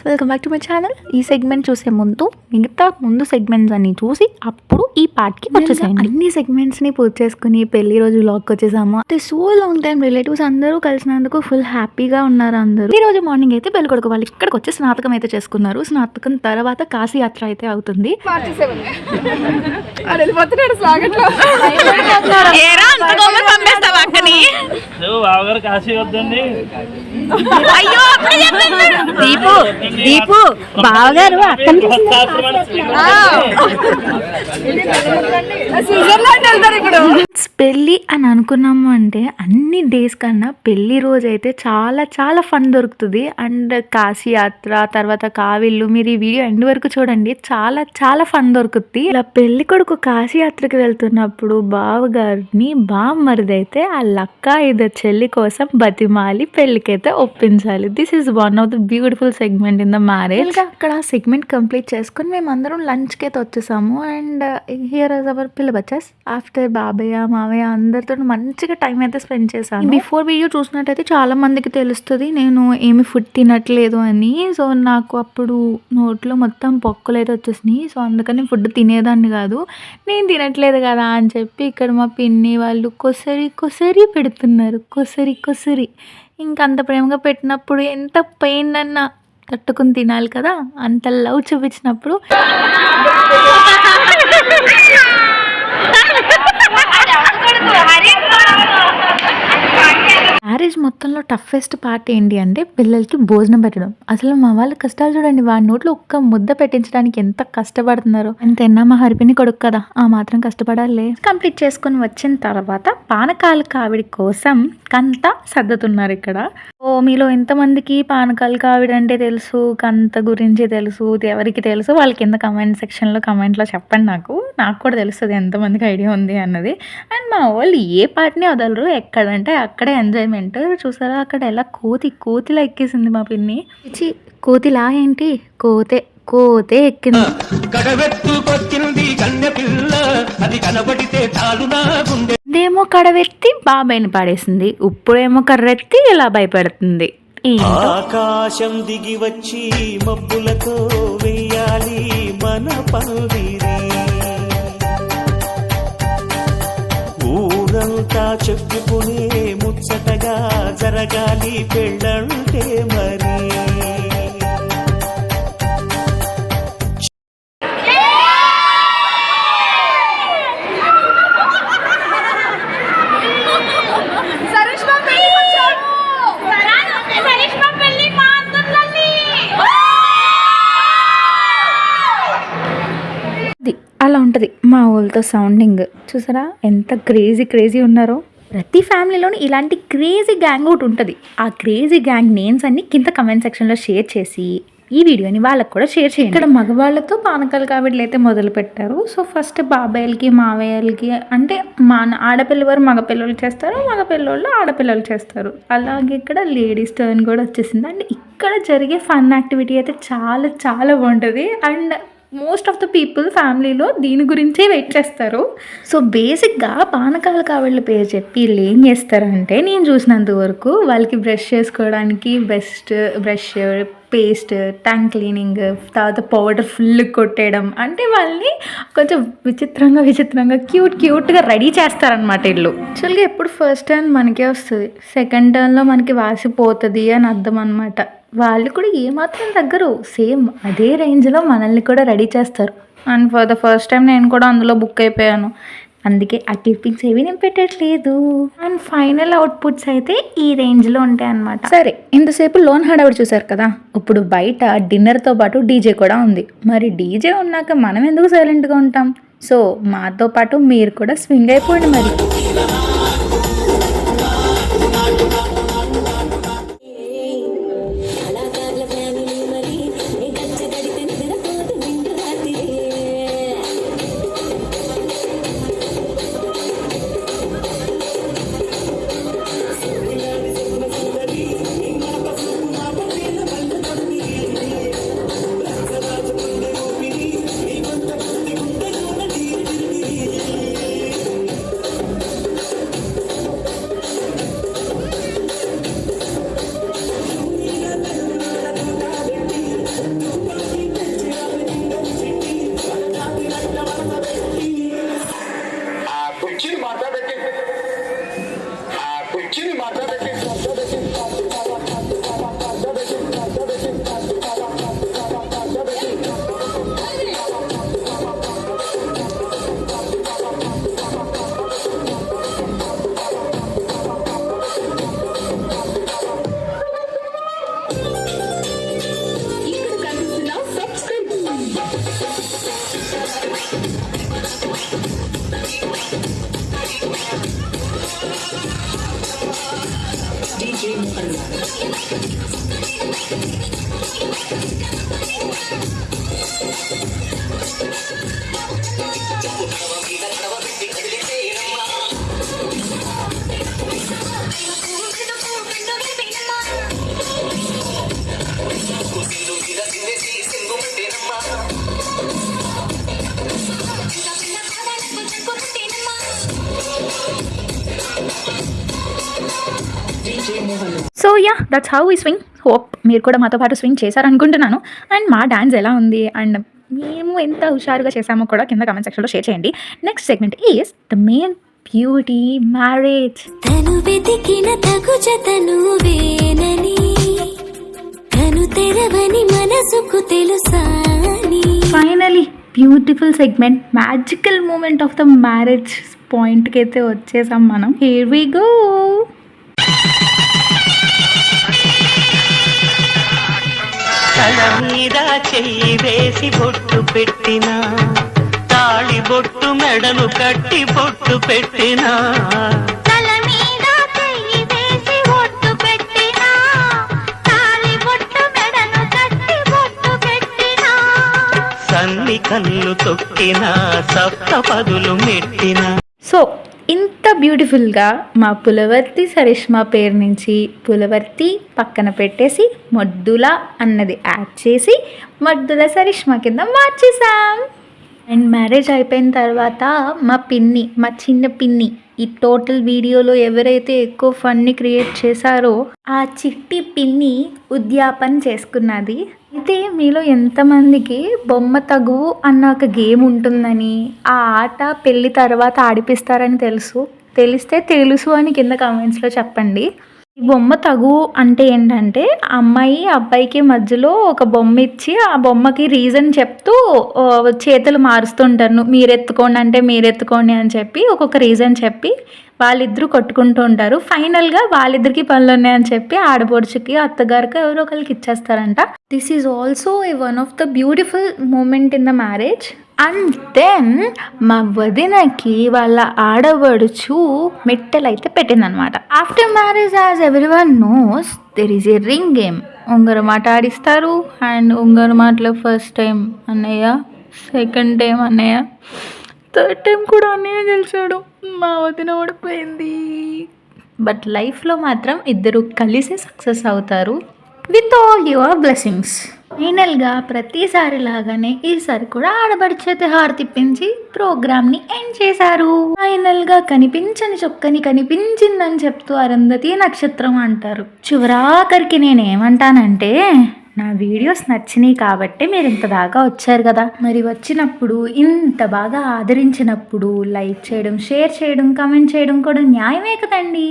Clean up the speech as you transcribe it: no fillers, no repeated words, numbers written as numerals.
Welcome back to my channel. ఈ segment చూసే ముందు సెగ్మెంట్స్ అన్ని చూసి అప్పుడు ఈ పార్ట్కి వచ్చేసాయండి. అన్ని సెగ్మెంట్స్ని పూర్తి చేసుకుని పెళ్లి రోజు వ్లాగ్కి వచ్చేసాము. అంటే సో లాంగ్ టైం రిలేటివ్స్ అందరూ కలిసినందుకు ఫుల్ హ్యాపీగా ఉన్నారు అందరూ. ఈ రోజు మార్నింగ్ అయితే పెళ్లి కొడుకు వాళ్ళు ఇక్కడికి వచ్చి స్నాతకం అయితే చేసుకున్నారు. స్నాతకం తర్వాత కాశీ యాత్ర అయితే అవుతుంది. దీపు బావగారు పెళ్ళి అని అనుకున్నాము అంటే అన్ని డేస్ కన్నా పెళ్లి రోజు అయితే చాలా చాలా ఫన్ దొరుకుతుంది. అండ్ కాశీ యాత్ర తర్వాత కావిళ్ళు మీరు ఈ వీడియో ఎండ్ వరకు చూడండి, చాలా చాలా ఫన్ దొరుకుతుంది. ఇలా పెళ్లి కొడుకు కాశీ యాత్రకి వెళ్తున్నప్పుడు బావగారిని బామ్మరిది అయితే ఆ లక్క ఇద్దరు చెల్లి కోసం బతిమాలి పెళ్లికైతే ఒప్పించాలి. This is one of the beautiful segment in the marriage. అక్కడ సెగ్మెంట్ కంప్లీట్ చేసుకుని మేము అందరం లంచ్కి అయితే వచ్చేసాము. అండ్ హియర్ ఇస్ అవర్ పిల్ల బచ్చస్. ఆఫ్టర్ బాబయ్య మావయ్య అందరితో మంచిగా టైం అయితే స్పెండ్ చేశాను. బిఫోర్ వీడియో చూసినట్టయితే చాలా మందికి తెలుస్తుంది నేను ఏమి ఫుడ్ తినట్లేదు అని. సో నాకు అప్పుడు నోట్లో మొత్తం పొక్కులు అయితే వచ్చేసినాయి. సో అందుకని ఫుడ్ తినేదాన్ని కాదు. నేను తినట్లేదు కదా అని చెప్పి ఇక్కడ మా పిన్ని వాళ్ళు కొసరి పెడుతున్నారు. కొసరి ఇంకా అంత ప్రేమగా పెట్టినప్పుడు ఎంత పెయిన్ అన్నా తట్టుకుని తినాలి కదా. అంత లవ్ చూపించినప్పుడు మ్యారేజ్ మొత్తంలో టఫెస్ట్ పార్ట్ ఏంటి అంటే పిల్లలకి భోజనం పెట్టడం. అసలు మా వాళ్ళ కష్టాలు చూడండి, వాడి నోట్లో ఒక్క ముద్ద పెట్టించడానికి ఎంత కష్టపడుతున్నారు. ఎంతైనా మా హరిపిని కొడుకు కదా, ఆ మాత్రం కష్టపడాలి. కంప్లీట్ చేసుకుని వచ్చిన తర్వాత పానకాల కావిడి కోసం కంత సర్దుతున్నారు ఇక్కడ. ఓ మీలో ఎంతమందికి పానకాల కావిడి అంటే తెలుసు, కంత గురించి తెలుసు, ఎవరికి తెలుసు వాళ్ళ కింద కమెంట్ సెక్షన్లో కమెంట్లో చెప్పండి. నాకు కూడా తెలుస్తుంది ఎంతమందికి ఐడియా ఉంది అన్నది. అండ్ మా వాళ్ళు ఏ పార్ట్ని వదలరు, ఎక్కడంటే అక్కడే ఎంజాయ్మెంట్. చూసారా అక్కడ ఎలా కోతిలా ఎక్కేసింది మా పిన్ని. కోతిలా ఏంటి, కోతే ఎక్కింది. ఇదేమో కడవెత్తి బాబాయిని పాడేసింది, ఇప్పుడేమో కర్రెత్తి ఇలా భయపెడుతుంది. ఆకాశం దిగి వచ్చి మబ్బులతో వేయాలి మన పందిరి, ఊరంతా చెప్పుకునే ముచ్చటగా జరగాలి పెళ్ళంటే మరి. అలా ఉంటుంది మా వాళ్ళతో సౌండింగ్. చూసారా ఎంత క్రేజీ ఉన్నారో. ప్రతి ఫ్యామిలీలోని ఇలాంటి క్రేజీ గ్యాంగ్ ఒకటి ఉంటుంది. ఆ క్రేజీ గ్యాంగ్ నేమ్స్ అన్ని కింద కమెంట్ సెక్షన్లో షేర్ చేసి ఈ వీడియోని వాళ్ళకి కూడా షేర్ చేయండి. ఇక్కడ మగవాళ్ళతో పానకాల కావిడిలు అయితే మొదలు పెట్టారు. సో ఫస్ట్ బాబాయిలకి మావయ్యలకి అంటే ఆడపిల్ల వారు మగపిల్లలు చేస్తారు, మగపిల్లలు ఆడపిల్లలు చేస్తారు. అలాగే ఇక్కడ లేడీస్ టర్న్ కూడా వచ్చేసింది. అండ్ ఇక్కడ జరిగే ఫన్ యాక్టివిటీ అయితే చాలా చాలా బాగుంటుంది. And most of the people ఫ్యామిలీలో దీని గురించే వెయిట్ చేస్తారు. సో బేసిక్గా పానకాల కావిళ్ళ పేరు చెప్పి వీళ్ళు ఏం చేస్తారంటే నేను చూసినంత వరకు వాళ్ళకి బ్రష్ చేసుకోవడానికి best brush, paste, tank cleaning, తర్వాత పౌడర్ ఫుల్ కొట్టేయడం, అంటే వాళ్ళని కొంచెం విచిత్రంగా క్యూట్గా రెడీ చేస్తారనమాట వీళ్ళు. యాక్చువల్గా ఎప్పుడు ఫస్ట్ టర్న్ మనకే వస్తుంది, సెకండ్ టర్న్లో మనకి వాసిపోతుంది అని అర్థం అనమాట. వాళ్ళు కూడా ఏమాత్రం తగ్గరు, సేమ్ అదే రేంజ్లో మనల్ని కూడా రెడీ చేస్తారు. And for the first time నేను కూడా అందులో బుక్ అయిపోయాను. అందుకే ఆ క్లిప్పింగ్స్ ఏవి నేను పెట్టట్లేదు. అండ్ ఫైనల్ అవుట్పుట్స్ అయితే ఈ రేంజ్లో ఉంటాయి అన్నమాట. సరే ఇంతసేపు లోన్ హడావిడి చూసారు కదా, ఇప్పుడు బయట డిన్నర్తో పాటు డీజే కూడా ఉంది. మరి డీజే ఉన్నాక మనం ఎందుకు సైలెంట్గా ఉంటాం? సో మాతో పాటు మీరు కూడా స్వింగ్ అయిపోండి మరి. So yeah that's how we swing. Hope మీరు కూడా మాతో పాటు స్వింగ్ చేశారనుకుంటున్నాను. అండ్ మా డాన్స్ ఎలా ఉంది అండ్ మేము ఎంత హుషారుగా చేసామో కూడా కింద కామెంట్ సెక్షన్లో షేర్ చేయండి. Next segment is the main beauty marriage. తను వెతికిన తగు జతను వేనని తను తెరవని మనసుకు తెలుసాని. Finally beautiful segment, magical moment of the marriage పాయింట్కి అయితే వచ్చేసాం మనం. Here we go. తల మీద చెయ్యి వేసి బొట్టు పెట్టిన, తాళి బొట్టు మెడను కట్టి బొట్టు పెట్టిన, తల మీద చెయ్యి వేసి బొట్టు పెట్టినా, తాళి బొట్టు మెడను కట్టి బొట్టు పెట్టినా, సన్ని కన్ను తొక్కిన, సప్త పదులు మెట్టిన. సో ఇంత బ్యూటిఫుల్గా మా పులవర్తి సరిష్మా పేరు నుంచి పులవర్తి పక్కన పెట్టేసి మొద్దుల అన్నది యాడ్ చేసి మొద్దుల సరిష్మా కింద మార్చేసాం. అండ్ మ్యారేజ్ అయిపోయిన తర్వాత మా పిన్ని, మా చిన్న పిన్ని, ఈ టోటల్ వీడియోలో ఎవరైతే ఎక్కువ ఫన్ని క్రియేట్ చేశారో ఆ చిట్టి పిన్ని ఉద్యాపన చేసుకున్నది. అయితే మీలో ఎంతమందికి బొమ్మ తగువు అన్న ఒక గేమ్ ఉంటుందని, ఆ ఆట పెళ్ళి తర్వాత ఆడిపిస్తారని తెలిస్తే తెలుసు అని కింద కామెంట్స్లో చెప్పండి. ఈ బొమ్మ తగువు అంటే ఏంటంటే అమ్మాయి అబ్బాయికి మధ్యలో ఒక బొమ్మ ఇచ్చి ఆ బొమ్మకి రీజన్ చెప్తూ చేతులు మారుస్తుంటారు. మీరెత్తుకోండి అంటే మీరెత్తుకోండి అని చెప్పి ఒక్కొక్క రీజన్ చెప్పి వాళ్ళిద్దరూ కొట్టుకుంటూ ఉంటారు. ఫైనల్గా వాళ్ళిద్దరికి పనులు ఉన్నాయని చెప్పి ఆడపడుచుకి అత్తగారికి ఎవరో ఒకరికి ఇచ్చేస్తారంట. This is also one of the beautiful moment in the marriage. And then మా వదినకి వాళ్ళ ఆడబడుచు మెట్టెలు అయితే పెట్టిందనమాట. After marriage as everyone knows there is a ring game. ఉంగరం మాట ఆడిస్తారు. అండ్ ఉంగరం మాటలో ఫస్ట్ టైం అన్నయ్య, సెకండ్ టైం అన్నయ్య, థర్డ్ టైం కూడా అన్నయ్య గెలిచాడు. మా వదిన ఓడిపోయింది. బట్ లైఫ్లో మాత్రం ఇద్దరు కలిసి సక్సెస్ అవుతారు విత్ ఆల్ యువర్ బ్లెస్సింగ్స్. ఫైనల్గా ప్రతిసారి లాగానే ఈసారి కూడా ఆడబడిచేతి హార్ తిప్పించి ప్రోగ్రామ్ని ఎండ్ చేశారు. ఫైనల్గా కనిపించని చొక్కని కనిపించిందని చెప్తూ అరుంధతి నక్షత్రం అంటారు. చివరాఖరికి నేనేమంటానంటే, నా వీడియోస్ నచ్చినాయి కాబట్టి మీరు ఇంత దాకా వచ్చారు కదా, మరి వచ్చినప్పుడు ఇంత బాగా ఆదరించినప్పుడు లైక్ చేయడం, షేర్ చేయడం, కామెంట్ చేయడం కూడా న్యాయమే కదండి.